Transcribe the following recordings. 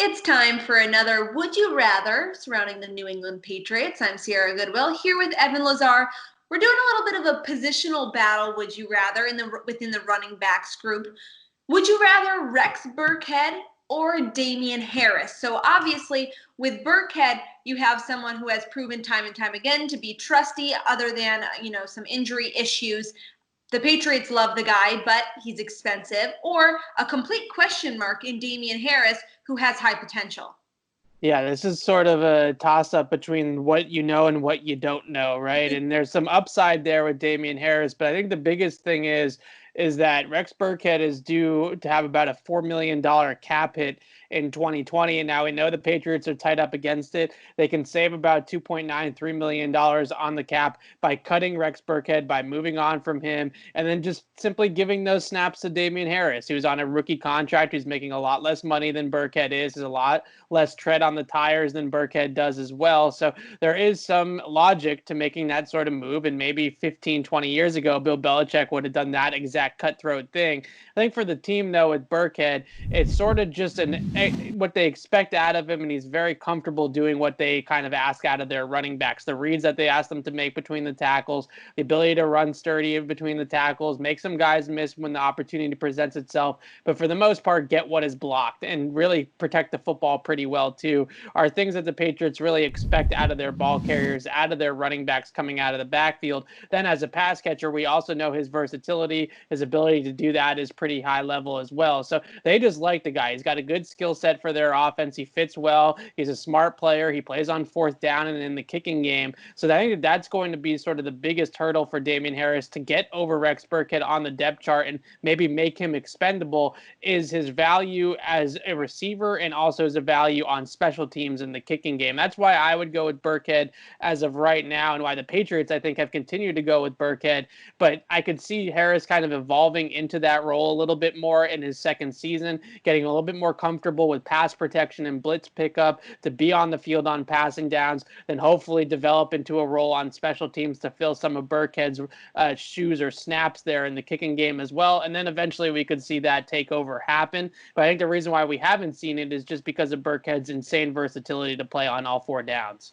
It's time for another Would You Rather surrounding the New England Patriots. I'm Sierra Goodwill here with Evan Lazar. We're doing a little bit of a positional battle, Would You Rather, within the running backs group. Would you rather Rex Burkhead or Damien Harris? So obviously with Burkhead, you have someone who has proven time and time again to be trusty other than, some injury issues. The Patriots love the guy, but he's expensive, or a complete question mark in Damien Harris, who has high potential. Yeah, this is sort of a toss-up between what you know and what you don't know, right? And there's some upside there with Damien Harris, but I think the biggest thing is that Rex Burkhead is due to have about a $4 million cap hit in 2020, and now we know the Patriots are tied up against it. They can save about $2.93 million on the cap by cutting Rex Burkhead, by moving on from him, and then just simply giving those snaps to Damien Harris, who's on a rookie contract, who's making a lot less money than Burkhead is a lot less tread on the tires than Burkhead does as well. So there is some logic to making that sort of move. And maybe 15, 20 years ago, Bill Belichick would have done that exact cutthroat thing. I think for the team, though, with Burkhead, it's sort of just what they expect out of him. And he's very comfortable doing what they kind of ask out of their running backs. The reads that they ask them to make between the tackles, the ability to run sturdy between the tackles, make some guys miss when the opportunity presents itself. But for the most part, get what is blocked and really protect the football pretty well too, are things that the Patriots really expect out of their ball carriers, out of their running backs coming out of the backfield. Then as a pass catcher, we also know his versatility, his ability to do that is pretty high level as well. So they just like the guy. He's got a good skill set for their offense. He fits well. He's a smart player. He plays on fourth down and in the kicking game. So I think that's going to be sort of the biggest hurdle for Damien Harris to get over Rex Burkhead on the depth chart and maybe make him expendable, is his value as a receiver and also as a value on special teams in the kicking game. That's why I would go with Burkhead as of right now, and why the Patriots, I think, have continued to go with Burkhead. But I could see Harris kind of evolving into that role a little bit more in his second season, getting a little bit more comfortable with pass protection and blitz pickup to be on the field on passing downs, then hopefully develop into a role on special teams to fill some of Burkhead's shoes or snaps there in the kicking game as well. And then eventually we could see that takeover happen. But I think the reason why we haven't seen it is just because of Burkhead's insane versatility to play on all four downs.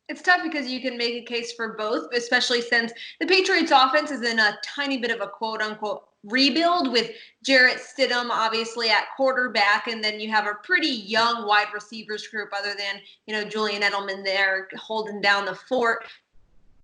It's tough because you can make a case for both, especially since the Patriots offense is in a tiny bit of a quote unquote rebuild with Jarrett Stidham obviously at quarterback, and then you have a pretty young wide receivers group other than, Julian Edelman there holding down the fort.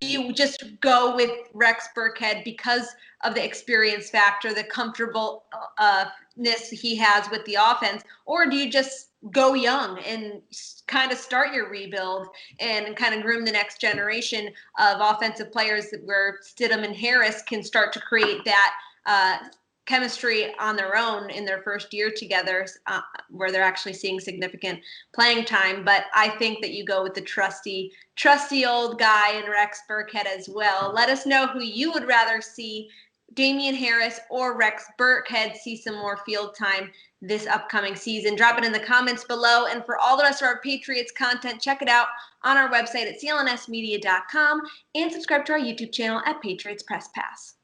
You just go with Rex Burkhead because of the experience factor, the comfortableness he has with the offense, or do you just go young and kind of start your rebuild and kind of groom the next generation of offensive players where Stidham and Harris can start to create that chemistry on their own in their first year together, where they're actually seeing significant playing time. But I think that you go with the trusty old guy in Rex Burkhead as well. Let us know who you would rather see, Damien Harris or Rex Burkhead, see some more field time this upcoming season. Drop it in the comments below. And for all the rest of our Patriots content, check it out on our website at clnsmedia.com and subscribe to our YouTube channel at Patriots Press Pass.